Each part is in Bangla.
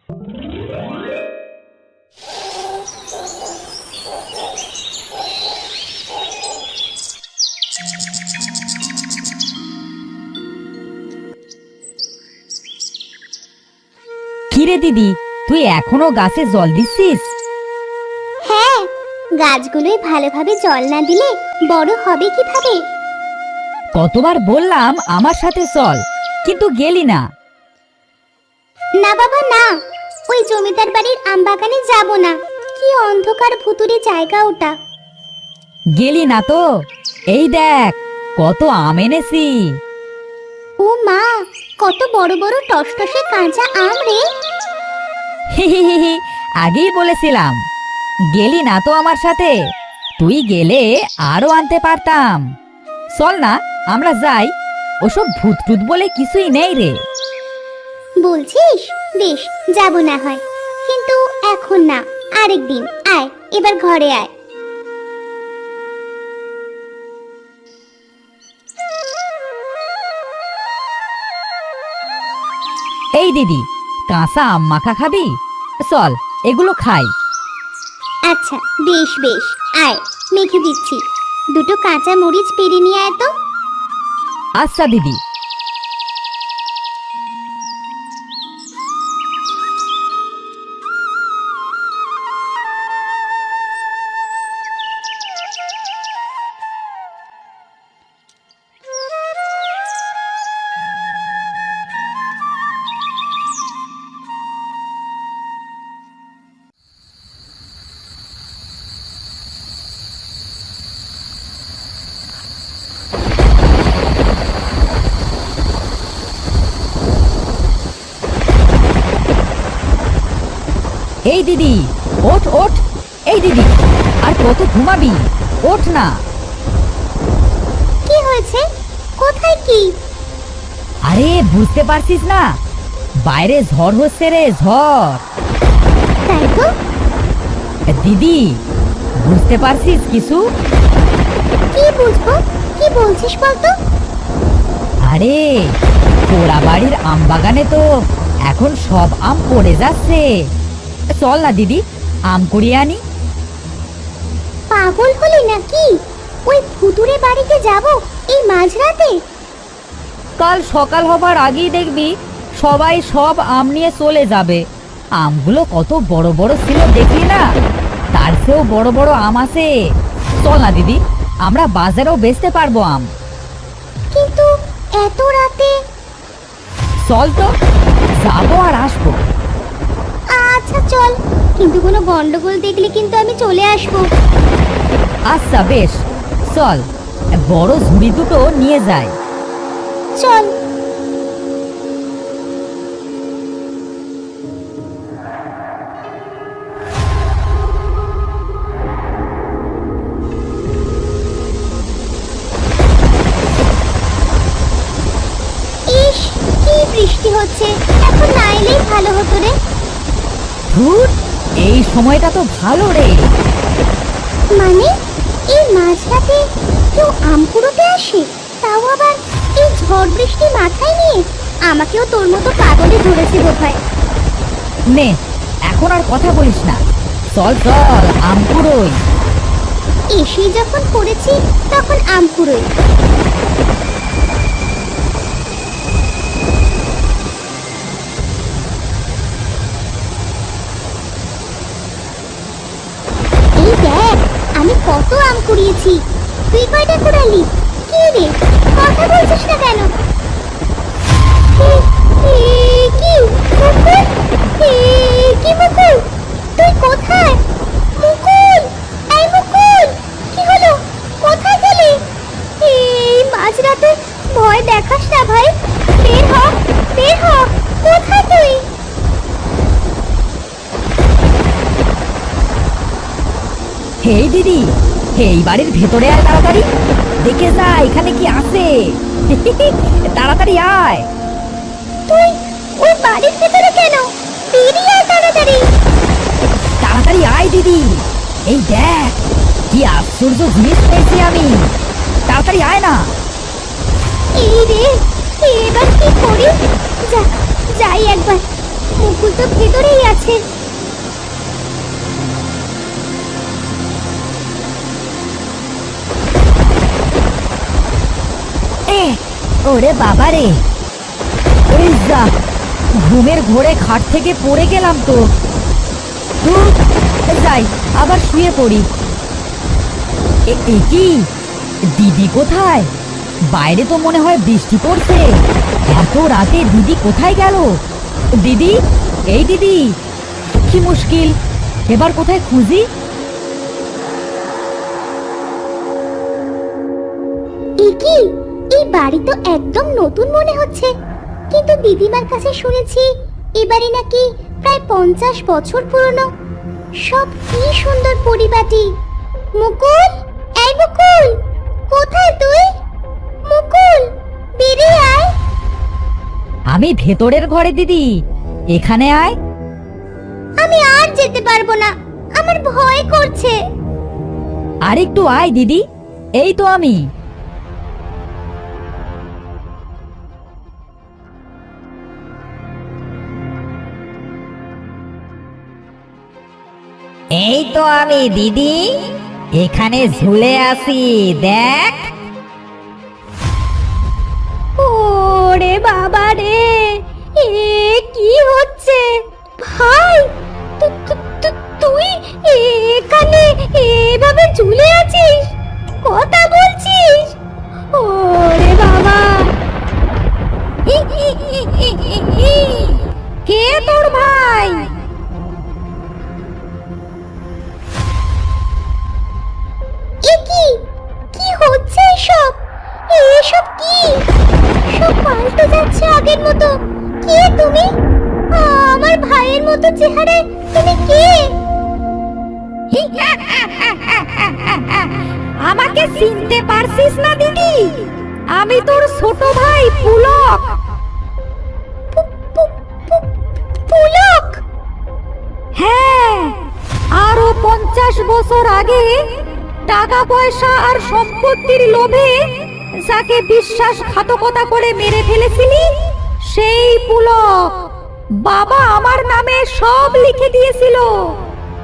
কিরে দিদি, তুই এখনো গাছে জল দিচ্ছিস? হ্যাঁ, গাছগুলোই ভালোভাবে জল না দিলে বড় হবে কিভাবে? কতবার বললাম আমার সাথে চল, কিন্তু গেলি না। না বাবা না, ওই জমিদার বাড়ির আম বাগানে যাব না। কি অন্ধকার ভুতুড়ে জায়গা ওটা। গেলি না তো? এই দেখ কত আম এনেছি। ও মা, কত বড় বড় টসটসে কাঁচা আম রে। হি, আগেই বলেছিলাম। গেলি না তো আমার সাথে, তুই গেলে আরো আনতে পারতাম। চল না, আমরা যাই। ওসব ভূত টুত বলে কিছুই নেই রে। বলছিস? বেশ, যাব না হয়, কিন্তু এখন না, আরেকদিন। আয়, এবার ঘরে আয়। এই দিদি, কাঁচা আম মাখা খাবি? চল, এগুলো খাই। আচ্ছা, বেশ বেশ, আয়, মেখে দিচ্ছি। দুটো কাঁচা মরিচ পেরে নিয়ে আয় তো। আচ্ছা দিদি। এই দিদি, ওঠ ওঠ। এই দিদি, আর কত ঘুমাবি? ওঠ না। কি হয়েছে? কোথায় কি? আরে বুঝতে পারছিস না? বাইরে ঝড় হচ্ছে রে, ঝড়। তাই তো। দিদি, বুঝতে পারছিস কিছু? কি বুঝবো? কি বলছিস বলতো? আরে পোড়া বাড়ির আম বাগানে তো এখন সব আম পড়ে যাচ্ছে। চল না দিদি, আম কুড়িয়ে আনি। পাগল হলি নাকি? ওই ভুতুরে বাড়িতে যাব এই মাঝরাতে? কাল সকাল হবার আগেই দেখবি সবাই সব আম নিয়ে চলে যাবে। আমগুলো কত বড় বড় ছিল দেখলি না? তার চেয়েও বড় বড় আম আছে। চল না দিদি, আমরা বাজারেও বেচতে পারবো আম। কিন্তু এত রাতে? চল তো, যাবো আর আসবো। আচ্ছা চল, কিন্তু কোনো গন্ডগোল দেখলে কিন্তু আমি চলে আসবো। আচ্ছা বেশ, চল। বড় ঝুড়ি দুটো নিয়ে যাই। চল। ইস, কি বৃষ্টি হচ্ছে। এখন না এলেই ভালো হতো রে। ধুর, এই সময়টা তো ভালো রে। মানে এই মাঝরাতে কেউ আম কুড়োতে আসে? তাও আবার এই ঝড় বৃষ্টি মাথায় নিয়ে? আমাকেও তোর মতো পাগলে ধরেছে বোধহয়। নে, এখন আর কথা বলিস না। চল চল, আম কুড়োই। এসে যখন পড়েছি তখন আম কুড়োই। এই দেখ, আমি কত আম কুড়িয়েছি। তুই কয়টা কুড়ালি? কি রে, কথা বলছিস না কেন? কি মুকুল? কি মুকুল, তুই কোথায়? মুকুল, এই মুকুল, কি হলো? কোথায় গেলি? এই মাঝরাতে ভয় দেখাস না ভাই। বের হ, বের হ। কোথায় তুই? হেই দিদি, এই বাড়ির ভেতরে আয় তাড়াতাড়ি। দেখে যা এখানে কি আছে। তাড়াতাড়ি আয়। তুই ওই বাড়ির ভেতরে কেন? বেরিয়ে আয় তাড়াতাড়ি। তাড়াতাড়ি আয় দিদি। এই দেখ কি আশ্চর্য জিনিস পেয়েছি আমি। তাড়াতাড়ি আয় না। এই রে, এবার কি করি? যাই একবার। মুকুল তো ভেতরেই আছে। ওরে বাবা রে, এই যা, ঘুমের ঘোরে খাট থেকে পড়ে গেলাম তো। ধুর, যাই আবার শুয়ে পড়ি। এ কি, দিদি কোথায়? বাইরে তো মনে হয় বৃষ্টি পড়ছে। এত রাতে দিদি কোথায় গেল? দিদি, এই দিদি, কি মুশকিল, এবার কোথায় খুঁজি? কি, এই বাড়ি তো একদম নতুন মনে হচ্ছে, কিন্তু দিদিমার কাছে শুনেছি এ বাড়ি নাকি প্রায় 50 বছর পুরনো। সব কি সুন্দর পরিপাটি। মুকুল, এই মুকুল, কোথায় তুই? মুকুল, বেরিয়ে আয়। আমি ভেতরের ঘরে দিদি, এখানে আয়। আমি আর যেতে পারবো না, আমার ভয় করছে। আর একটু আয় দিদি, এই তো আমি। এই তো আমি দিদি, এখানে ঝুলে আছি, দেখ। ওরে বাবা রে, এ কি হচ্ছে? ভাই, তুই এখানে এভাবে ঝুলে আছিস, কথা বলছিস? ওরে বাবা, কে তোর ভাই? এ কি, কি হচ্ছে এসব? এসব কি? সব পাল্টে যাচ্ছে আগের মতো। কে তুমি? আমার ভাইয়ের মতো চেহারা, তুমি কে? আমাকে চিনতে পারছিস না দিদি? আমি তোর ছোট ভাই পুলক। পুলক? হ্যাঁ, আরো 50 বছর আগে টাকা পয়সা আর সম্পত্তির লোভে যাকে বিশ্বাসঘাতকতা করে মেরে ফেলেছিলি, সেই পুলক। বাবা আমার নামে সব লিখে দিয়েছিল,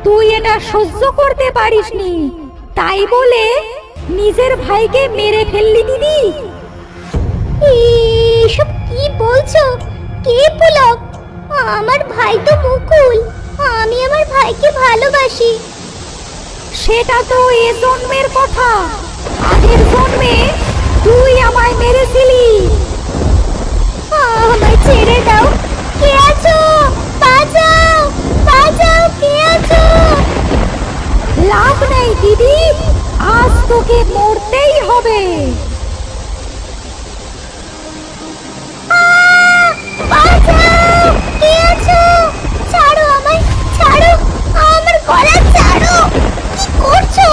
তুই এটা সহ্য করতে পারিসনি, তাই বলে নিজের ভাইকে মেরে ফেললি দিদি। এসব কি বলছো? কে পুলক? আমার ভাই তো মুকুল, আমি আমার ভাইকে ভালোবাসি। সেটা তো এ জন্মের কথা, আগের জন্মে তুই আমায় মেরেছিলি। আমায় ছেড়ে দাও, কে আছো? বাঁচাও, বাঁচাও, কে আছো? লাভ নেই দিদি, আজ তোকে মরতেই হবে। বাঁচাও, কে আছো? ছাড়ো আমায়, ছাড়ো, আমার গলা ছাড়ো। কি করছো?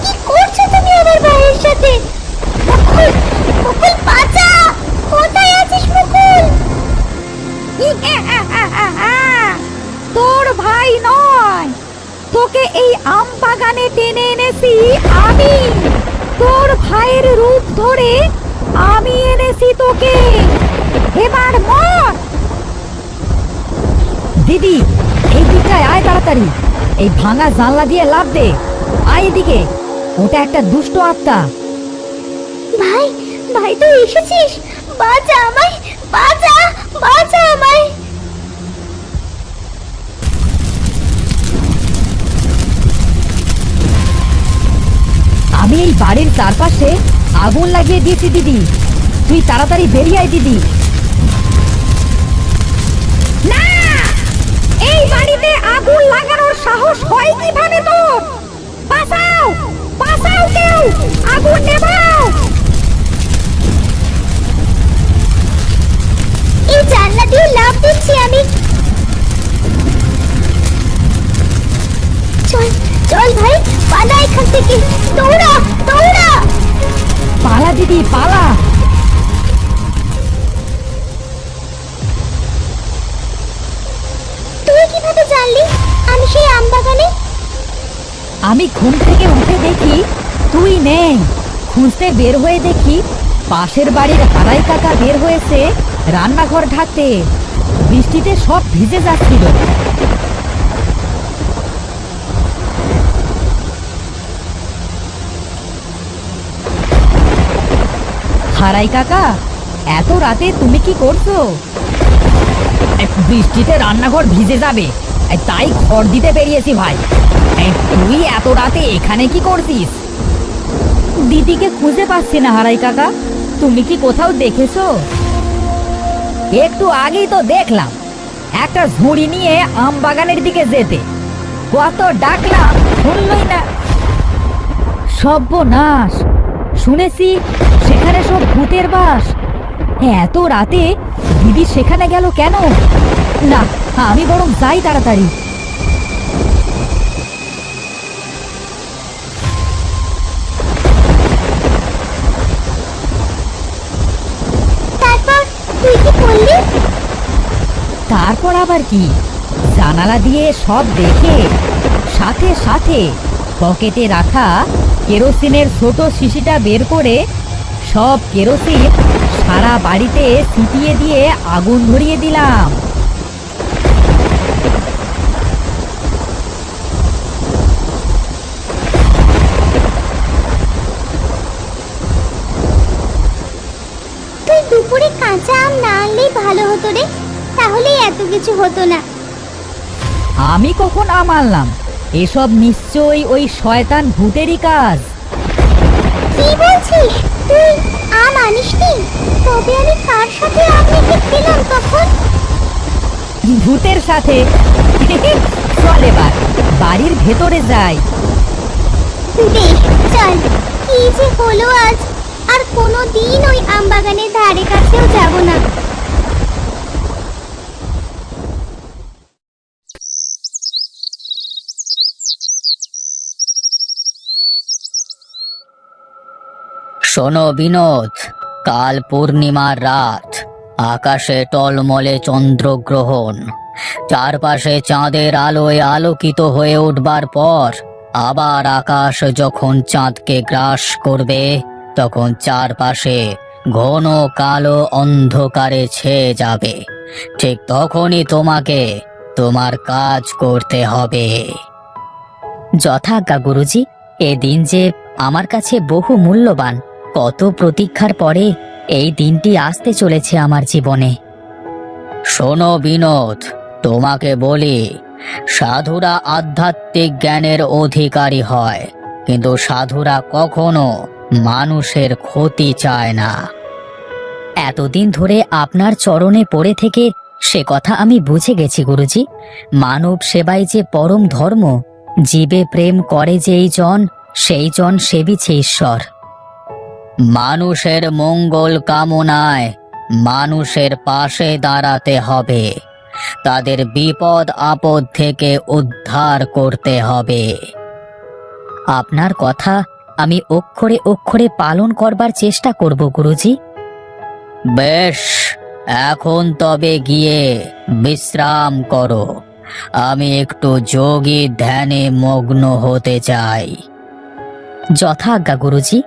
কি করছো তুমি আমার ভাইয়ের সাথে? মুকুল, মুকুল, বাঁচা! কোথায় আছিস মুকুল? তোর ভাই নয়, তোকে এই আম বাগানে টেনে এনেছি আমি। তোর ভাইয়ের রূপ ধরে আমি এনেছি তোকে, এবার মর। দিদি, এই দিকটায় আয় তাড়াতাড়ি, এই ভাঙা জানলা দিয়ে লাফ দে। আয় এদিকে, ওটা একটা দুষ্ট আত্মা। ভাই, ভাই তুই এসেছিস? বাঁচা আমায়, বাঁচা, বাঁচা আমায়। আমি এই বাড়ির চারপাশে আগুন লাগিয়ে দিয়েছি দিদি, তুই তাড়াতাড়ি বেরিয়ে আয় দিদি। না, এই বাড়িতে আগুন লাগানোর সাহস হয় কিভাবে তোর? বাঁচাও, বাঁচাও, কেউ আগুন নেভাও। এই জানলা দিয়ে লাফ দিচ্ছি আমি। চল, চল ভাই, পালা এখান থেকে, দৌড়া, দৌড়া। পালা দিদি, পালা। তুই কিভাবে জানলি আমি সেই আম বাগানে? আমি ঘুম থেকে উঠে দেখি তুই নেই, খুঁজতে বের হয়ে দেখি পাশের বাড়ির হারাই কাকা বের হয়েছে রান্নাঘর ঢাকতে। বৃষ্টিতে সব ভিজে যাচ্ছিল। হারাই কাকা, এত রাতে তুমি কি করছো? বৃষ্টিতে রান্নাঘর ভিজে যাবে, তাই খড় দিতে বেরিয়েছি ভাই। তুই এত রাতে এখানে কি করছিস? দিদিকে খুঁজে পাচ্ছি না হারাই কাকা, তুমি কি কোথাও দেখেছো? একটু আগেই তো দেখলাম একটা ঝুড়ি নিয়ে আম বাগানের দিকে যেতে, কত ডাকলাম শুনলই না। সর্বনাশ, শুনেছি সেখানে সব ভূতের বাস। এত রাতে দিদি সেখানে গেল কেন? না, আমি বরং যাই তাড়াতাড়ি। তারপর তুই কি করলি? তারপর আবার কি, জানালা দিয়ে সব দেখে সাথে সাথে পকেটে রাখা কেরোসিনের ছোট শিশিটা বের করে সব কেরোসিন সারা বাড়িতে ছিটিয়ে দিয়ে আগুন ধরিয়ে দিলাম। তুই দুপুরে কাঁচা আম না আনলেই ভালো হতো রে, তাহলে এত কিছু হতো না। আমি কখন আম আনলাম? এসব নিশ্চয়ই ওই শয়তান ভূতেরই কাজ। কি বলছিস? তুই আম আনিসনি? তবে আমি কার সাথে আম মেখে খেলাম তখন? ভূতের সাথে। চল এবার বাড়ির ভেতরে যাই। বেশ, চল। কি যে হলো আজ, আর কোনোদিন ওই আম বাগানের ধারে কাছেও যাব না। শোনো বিনোদ, কাল পূর্ণিমার রাত, আকাশে টলমলে চন্দ্রগ্রহণ, চারপাশে চাঁদের আলোয় আলোকিত হয়ে উঠবার পর আবার আকাশ যখন চাঁদকে গ্রাস করবে, তখন চারপাশে ঘন কালো অন্ধকারে ছেয়ে যাবে। ঠিক তখনই তোমাকে তোমার কাজ করতে হবে। যথাজ্ঞা গুরুজি। এ দিন যে আমার কাছে বহু মূল্যবান। কত প্রতীক্ষার পরে এই দিনটি আসতে চলেছে আমার জীবনে। শোনো বিনোদ, তোমাকে বলি, সাধুরা আধ্যাত্মিক জ্ঞানের অধিকারী হয়, কিন্তু সাধুরা কখনো মানুষের ক্ষতি চায় না। এতদিন ধরে আপনার চরণে পড়ে থেকে সে কথা আমি বুঝে গেছি গুরুজি। মানব সেবাই যে পরম ধর্ম, জীবে প্রেম করে যেই জন, সেই জন সেবিছে ঈশ্বর। মানুষের মঙ্গল কামনায় মানুষের পাশে দাঁড়াতে হবে, তাদের বিপদ আপদ থেকে উদ্ধার করতে হবে। আপনার কথা আমি অক্ষরে অক্ষরে পালন করবার চেষ্টা করব গুরুজি। বেশ, এখন তবে গিয়ে বিশ্রাম করো। আমি একটু যোগী ধ্যানে মগ্ন হতে চাই। যথাজ্ঞা গুরুজি।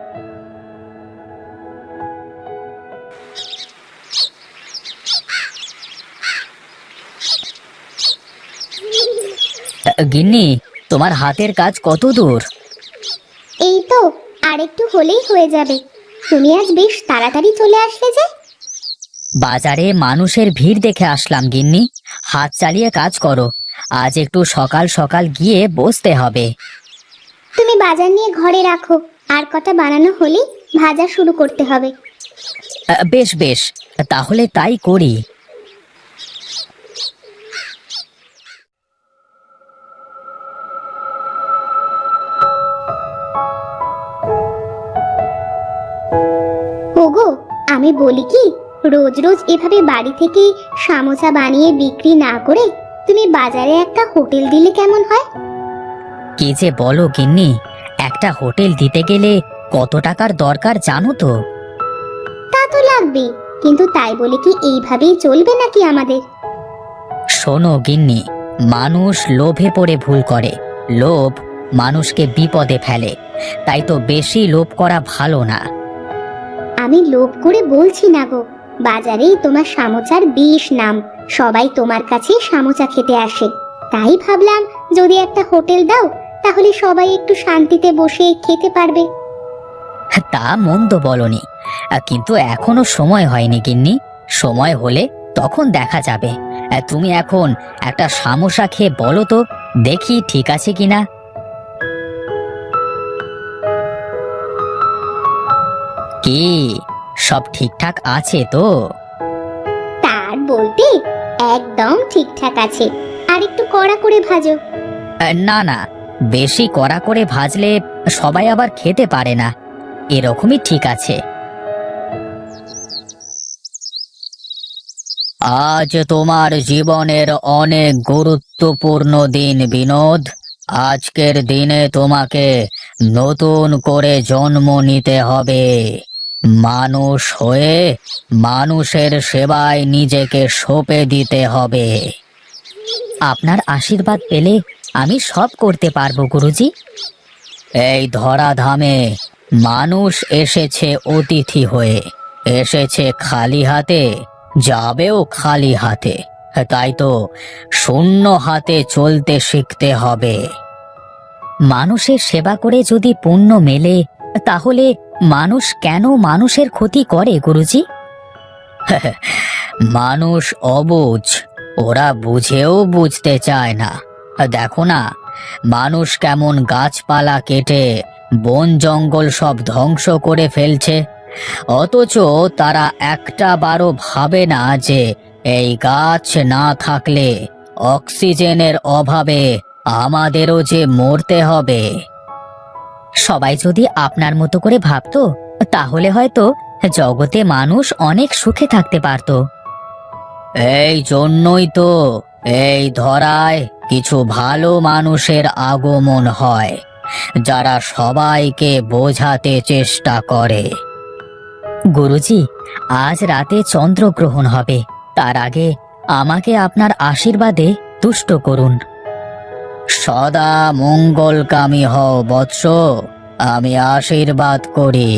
গিন্নি, তোমার হাতের কাজ কত দূর? এই তো আর একটু হলেই হয়ে যাবে। তুমি আজ বেশ তাড়াতাড়ি চলে আসলে যে। বাজারে মানুষের ভিড় দেখে আসলাম গিন্নি। হাত চালিয়ে কাজ করো, আজ একটু সকাল সকাল গিয়ে বসতে হবে। তুমি বাজার নিয়ে ঘরে রাখো, আর কটা বানানো হলেই ভাজা শুরু করতে হবে। বেশ বেশ, তাহলে তাই করি। ওগো, আমি বলি কি, রোজ রোজ এভাবে বাড়ি থেকে সামোসা বানিয়ে বিক্রি না করে তুমি বাজারে একটা হোটেল দিলে কেমন হয়? কি যে বলো গিন্নি, একটা হোটেল দিতে গেলে কত টাকার দরকার জানো তো? তা তো লাগবে, কিন্তু তাই বলে কি এইভাবেই চলবে নাকি আমাদের? শোনো গিন্নি, মানুষ লোভে পড়ে ভুল করে। লোভ মানুষকে বিপদে ফেলে, তাই তো বেশি লোভ করা ভালো না। আমি লোভ করে বলছি না গো, বাজারেই তোমার সামোসার বেশ নাম, সবাই তোমার কাছে সামোচা খেতে আসে। তাই ভাবলাম যদি একটা হোটেল দাও তাহলে সবাই একটু শান্তিতে বসে খেতে পারবে। তা মন্দ বলনি, কিন্তু এখনো সময় হয়নি গিন্নি। সময় হলে তখন দেখা যাবে। তুমি এখন একটা সামোসা খেয়ে বলো তো দেখি ঠিক আছে কিনা। কি সব ঠিকঠাক আছে তো? তার বলতে একদম ঠিকঠাক আছে, আর একটু কড়া করে ভাজো। না না, বেশি কড়া করে ভাজলে সবাই আবার খেতে পারে না। এরকমই ঠিক আছে। আজ তোমার জীবনের অনেক গুরুত্বপূর্ণ দিন বিনোদ। আজকের দিনে তোমাকে নতুন করে জন্ম নিতে হবে। মানুষ হয়ে মানুষের সেবায় নিজেকে সঁপে দিতে হবে। আপনার আশীর্বাদ পেলে আমি সব করতে পারবো গুরুজি। এই ধরাধামে মানুষ এসেছে অতিথি হয়ে, এসেছে খালি হাতে, যাবেও খালি হাতে। তাই তো শূন্য হাতে চলতে শিখতে হবে। মানুষের সেবা করে যদি পুণ্য মেলে, তাহলে মানুষ কেন মানুষের ক্ষতি করে গুরুজি? মানুষ অবুঝ, ওরা বুঝেও বুঝতে চায় না। দেখো না, মানুষ কেমন গাছপালা কেটে বন জঙ্গল সব ধ্বংস করে ফেলছে, অথচ তারা একটা বারও ভাবে না যে এই গাছ না থাকলে অক্সিজেনের অভাবে আমাদেরও যে মরতে হবে। সবাই যদি আপনার মতো করে ভাবতো, তাহলে হয়তো জগতে মানুষ অনেক সুখে থাকতে পারত। এই জন্যই তো এই ধরায় কিছু ভালো মানুষের আগমন হয়, যারা সবাইকে বোঝাতে চেষ্টা করে। গুরুজি, আজ রাতে চন্দ্রগ্রহণ হবে। তার আগে আমাকে আপনার আশীর্বাদে তুষ্ট করুন। সদা মঙ্গলকামী হও বৎস, আমি আশীর্বাদ করি।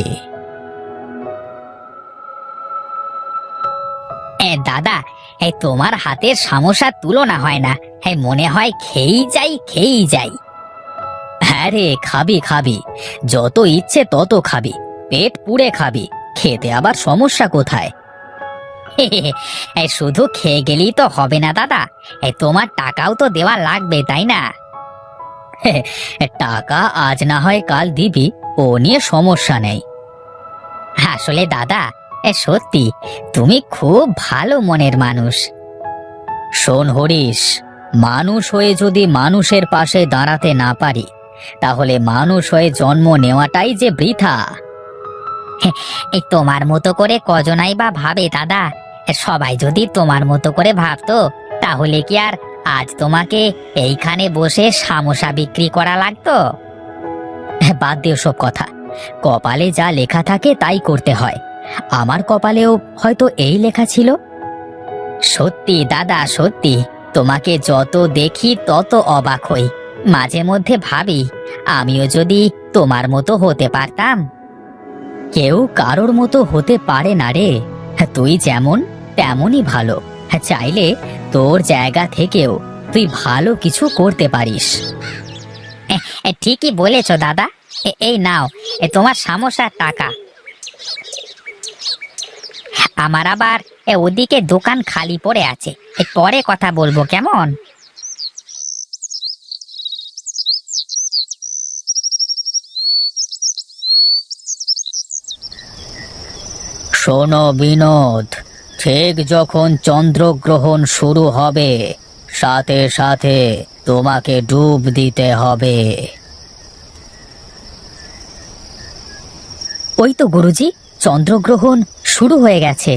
দাদা, তোমার হাতের সামোসা তুলনা হয় না। মনে হয় খেয়েই যাই খেয়েই যাই। হ্যাঁ রে, খাবি খাবি, যত ইচ্ছে তত খাবি, পেট পুড়ে খাবি, খেতে আবার সমস্যা কোথায়? শুধু খেয়ে গেলেই তো হবে না দাদা, তোমার টাকাও তো দেওয়া লাগবে, তাই না? টাকা আজ না হয় কাল দিবি, ও নিয়ে সমস্যা নেই। আসলে দাদা, সত্যি তুমি খুব ভালো মনের মানুষ। শোন হরিশ, মানুষ হয়ে যদি মানুষের পাশে দাঁড়াতে না পারি, তাহলে মানুষ হয়ে জন্ম নেওয়াটাই যে বৃথা। এই তোমার মতো করে কজনাই বা ভাবে দাদা? সবাই যদি তোমার মতো করে ভাবতো, তাহলে কি আর আজ তোমাকে এইখানে বসে সামোসা বিক্রি করা লাগতো? বাদ দিও সব কথা। কপালে যা লেখা থাকে তাই করতে হয়। আমার কপালেও হয়তো এই লেখা ছিল। সত্যি দাদা, সত্যি তোমাকে যত দেখি তত অবাক হই। মাঝে মধ্যে ভাবি আমিও যদি তোমার মতো হতে পারতাম। কেউ কারোর মতো হতে পারে না রে। তুই যেমন তেমনই ভালো। চাইলে তোর জায়গা থেকেও তুই ভালো কিছু করতে পারিস। ঠিকই বলেছ দাদা। এই নাও তোমার সামোসার টাকা। আমার আবার ওদিকে দোকান খালি পড়ে আছে, পরে কথা বলবো কেমন? শোনো বিনোদ, ঠিক যখন চন্দ্রগ্রহণ শুরু হবে, সাথে সাথে তোমাকে ডুব দিতে হবে। ওই তো গুরুজি, চন্দ্রগ্রহণ শুরু হয়ে গেছে।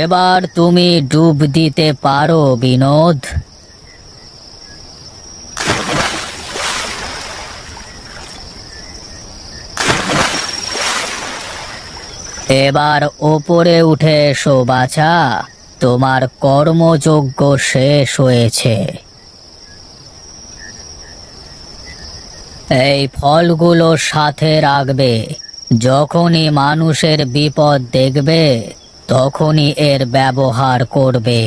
এবার তুমি ডুব দিতে পারো বিনোদ। এবার ওপরে উঠে এসো বাছা, তোমার কর্মযজ্ঞ শেষ হয়েছে। এই ফলগুলো সাথে রাখবে। যখনই মানুষের বিপদ দেখবে, তখনই এর ব্যবহার করবে।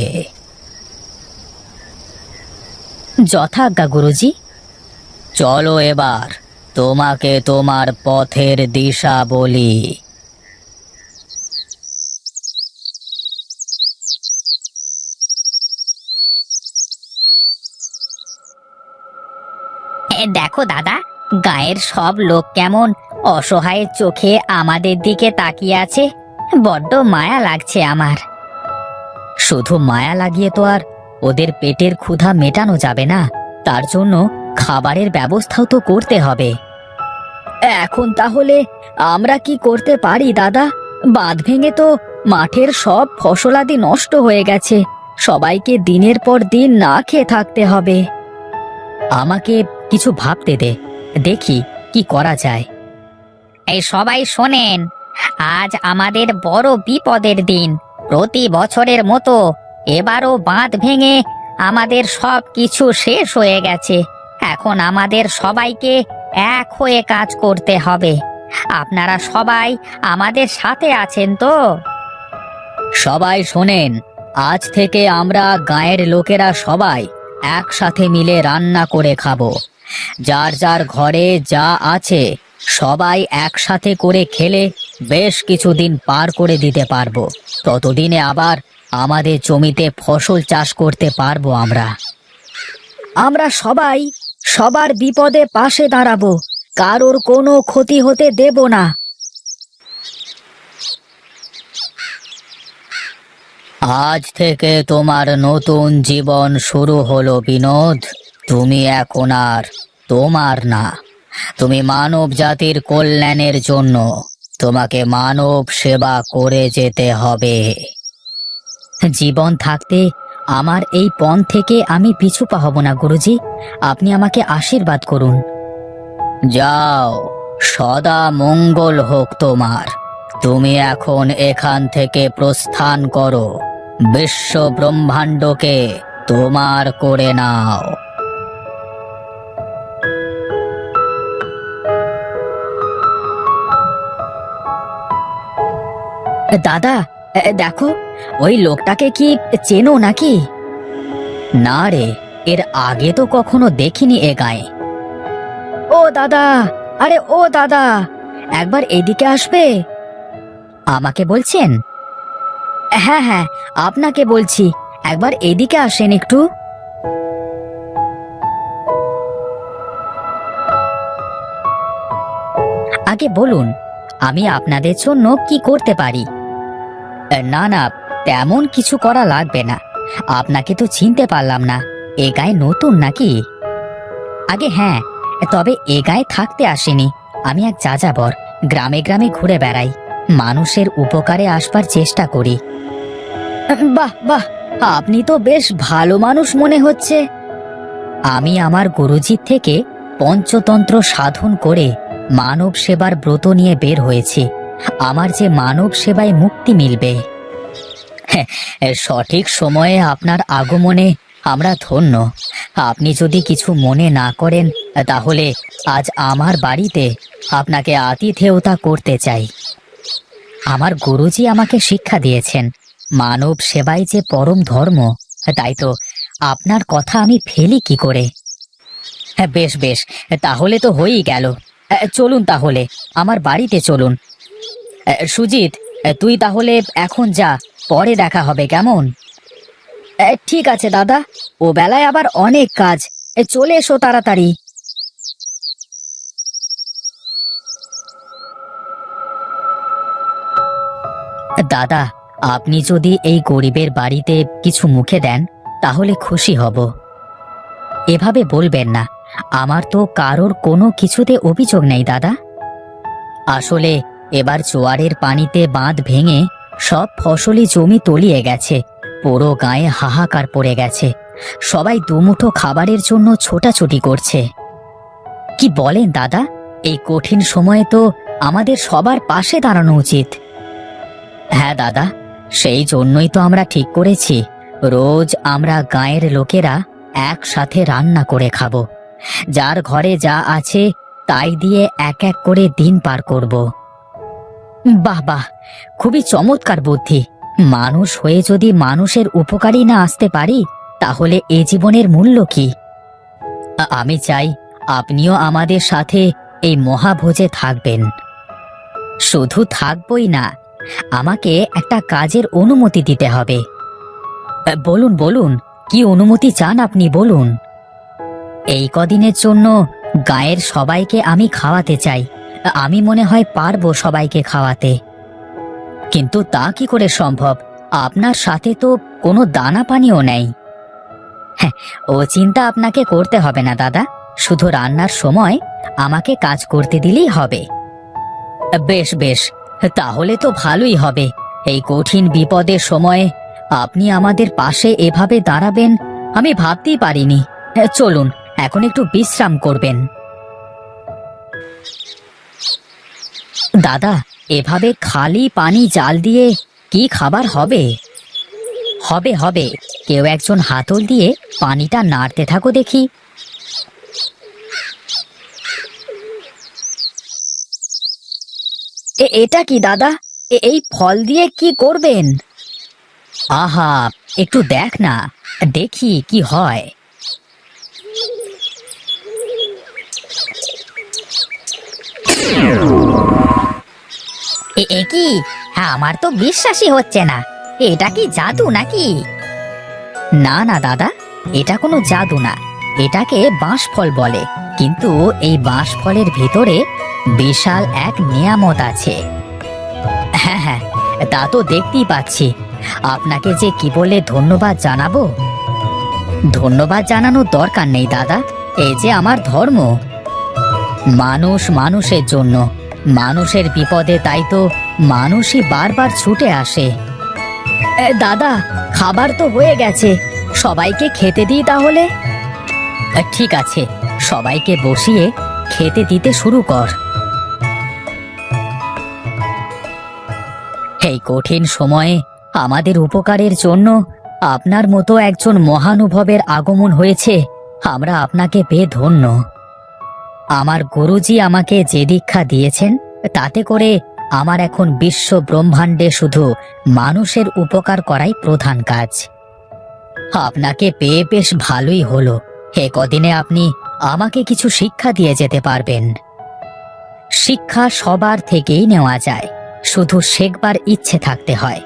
যথাজ্ঞা গুরুজি। চলো এবার তোমাকে তোমার পথের দিশা বলি। দেখো দাদা, গায়ের সব লোক কেমন অসহায় চোখে আমাদের দিকে তাকিয়ে আছে। বড্ড মায়া লাগছে আমার। শুধু মায়া লাগিয়ে তো আর ওদের পেটের ক্ষুধা মেটানো যাবে না, তার জন্য খাবারের ব্যবস্থাও তো করতে হবে। এখন তাহলে আমরা কি করতে পারি দাদা? বাঁধ ভেঙে তো মাঠের সব ফসলাদি নষ্ট হয়ে গেছে, সবাইকে দিনের পর দিন না খেয়ে থাকতে হবে। আমাকে কিছু ভাবতে দে, দেখি কি করা যায়। এই সবাই শোনেন, আজ আমাদের বড় বিপদের দিন। প্রতি বছরের মতো এবারও বাঁধ ভেঙে আমাদের সব কিছু শেষ হয়ে গেছে। এখন আমাদের সবাইকে এক হয়ে কাজ করতে হবে। আপনারা সবাই আমাদের সাথে আছেন তো? সবাই শোনেন, আজ থেকে আমরা গাঁয়ের লোকেরা সবাই একসাথে মিলে রান্না করে খাবো। যার যার ঘরে যা আছে সবাই একসাথে করে খেলে বেশ কিছুদিন পার করে দিতে পারবো। ততদিনে আবার আমাদের জমিতে ফসল চাষ করতে পারবো আমরা। আমরা সবাই সবার বিপদে পাশে দাঁড়াবো, কারোর কোনো ক্ষতি হতে দেব না। আজ থেকে তোমার নতুন জীবন শুরু হলো বিনোদ। তুমি এখন আর তোমার না, তুমি মানব জাতির কল্যাণের জন্য তোমাকে মানব সেবা করে যেতে হবে। জীবন থাকতে আমার এই পণ থেকে আমি পিছু পা হব না গুরুজি, আপনি আমাকে আশীর্বাদ করুন। যাও, সদা মঙ্গল হোক তোমার। তুমি এখন এখান থেকে প্রস্থান করো, বিশ্ব ব্রহ্মাণ্ডকে তোমার করে নাও। দাদা, দেখো, ওই লোকটাকে কি চেনো নাকি? না রে, এর আগে তো কখনো দেখিনি এ গায়ে। ও দাদা, আরে ও দাদা, একবার এদিকে আসবে। আমাকে বলছেন? হ্যাঁ হ্যাঁ, আপনাকে বলছি, একবার এদিকে আসেন একটু। আগে বলুন, আমি আপনাদের জন্য কি করতে পারি? না না, তেমন কিছু করা লাগবে না। আপনাকে তো চিনতে পারলাম না, এ গায়ে নতুন নাকি? আগে হ্যাঁ, তবে এ গায়ে থাকতে আসেনি। আমি এক যাযাবর, গ্রামে গ্রামে ঘুরে বেড়াই, মানুষের উপকারে আসবার চেষ্টা করি। বাহ বাহ, আপনি তো বেশ ভালো মানুষ মনে হচ্ছে। আমি আমার গুরুজির থেকে পঞ্চতন্ত্র সাধন করে মানব সেবার ব্রত নিয়ে বের হয়েছি। আমার যে মানব সেবায় মুক্তি মিলবে। হ্যাঁ, সঠিক সময়ে আপনার আগমনে আমরা ধন্য। আপনি যদি কিছু মনে না করেন তাহলে আজ আমার বাড়িতে আপনাকে আতিথেয়তা করতে চাই। আমার গুরুজি আমাকে শিক্ষা দিয়েছেন মানব সেবাই যে পরম ধর্ম, তাই তো আপনার কথা আমি ফেলি কি করে। হ্যাঁ, বেশ বেশ, তাহলে তো হয়েই গেল। চলুন তাহলে আমার বাড়িতে চলুন। সুজিত, তুই তাহলে এখন যা, পরে দেখা হবে কেমন? ঠিক আছে দাদা, ও বেলায় আবার অনেক কাজ। চলে এসো তাড়াতাড়ি। দাদা, আপনি যদি এই গরিবের বাড়িতে কিছু মুখে দেন তাহলে খুশি হব। এভাবে বলবেন না, আমার তো কারোর কোনো কিছুতে অভিযোগ নেই দাদা। আসলে এবার জোয়ারের পানিতে বাঁধ ভেঙে সব ফসলি জমি তলিয়ে গেছে, পুরো গায়ে হাহাকার পড়ে গেছে। সবাই দুমুঠো খাবারের জন্য ছোটাছুটি করছে। কি বলেন দাদা, এই কঠিন সময়ে তো আমাদের সবার পাশে দাঁড়ানো উচিত। হ্যাঁ দাদা, সেই জন্যই তো আমরা ঠিক করেছি রোজ আমরা গাঁয়ের লোকেরা একসাথে রান্না করে খাবো। যার ঘরে যা আছে তাই দিয়ে এক এক করে দিন পার করব। বাহ বাহ, খুবই চমৎকার বুদ্ধি। মানুষ হয়ে যদি মানুষের উপকারই না আসতে পারি তাহলে এ জীবনের মূল্য কি? আমি চাই আপনিও আমাদের সাথে এই মহাভোজে থাকবেন। শুধু থাকবই না, আমাকে একটা কাজের অনুমতি দিতে হবে। বলুন বলুন, কি অনুমতি চান আপনি বলুন। এই কদিনের জন্য গায়ের সবাইকে আমি খাওয়াতে চাই। আমি মনে হয় পারবো সবাইকে খাওয়াতে। কিন্তু তা কি করে সম্ভব? আপনার সাথে তো কোনো দানা পানিও নেই। হ্যাঁ, ও চিন্তা আপনাকে করতে হবে না দাদা, শুধু রান্নার সময় আমাকে কাজ করতে দিলেই হবে। বেশ বেশ, তাহলে তো ভালোই হবে। এই কঠিন বিপদের সময়ে আপনি আমাদের পাশে এভাবে দাঁড়াবেন আমি ভাবতেই পারিনি। চলুন, এখন একটু বিশ্রাম করবেন। দাদা, এভাবে খালি পানি জাল দিয়ে কি খাবার হবে? হবে হবে, কেউ একজন হাতল দিয়ে পানিটা নাড়তে থাকো দেখি। এটা কি দাদা? এই ফল দিয়ে কি করবেন? আহা, একটু দেখ না, দেখি কি হয়। এ কি? আমার তো বিশ্বাসই হচ্ছে না। এটা কি জাদু নাকি? না না দাদা, এটা কোনো জাদু না। এটাকে বাঁশফল বলে। কিন্তু এই বাঁশফলের ভিতরে বিশাল এক নিয়ামত আছে। হ্যাঁ হ্যাঁ, তা তো দেখতেই পাচ্ছি। আপনাকে যে কি বলে ধন্যবাদ জানাবো। ধন্যবাদ জানানোর দরকার নেই দাদা, এই যে আমার ধর্ম। মানুষ মানুষের জন্য, মানুষের বিপদে তাই তো মানুষই বারবার ছুটে আসে। দাদা, খাবার তো হয়ে গেছে, সবাইকে খেতে দিই তাহলে। ঠিক আছে, সবাইকে বসিয়ে খেতে দিতে শুরু কর। এই কঠিন সময়ে আমাদের উপকারের জন্য আপনার মতো একজন মহানুভবের আগমন হয়েছে। আমরা আপনাকে পেয়ে ধন্য। আমার গুরুজি আমাকে যে দীক্ষা দিয়েছেন তাতে করে আমার এখন বিশ্ব ব্রহ্মাণ্ডে শুধু মানুষের উপকার করাই প্রধান কাজ। আপনাকে পেয়ে বেশ ভালোই হলো। এ কদিনে আপনি আমাকে কিছু শিক্ষা দিয়ে যেতে পারবেন। শিক্ষা সবার থেকেই নেওয়া যায়, শুধু শেখবার ইচ্ছে থাকতে হয়।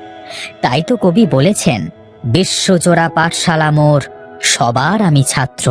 তাই তো কবি বলেছেন, বিশ্বজোড়া পাঠশালা মোর, সবার আমি ছাত্র।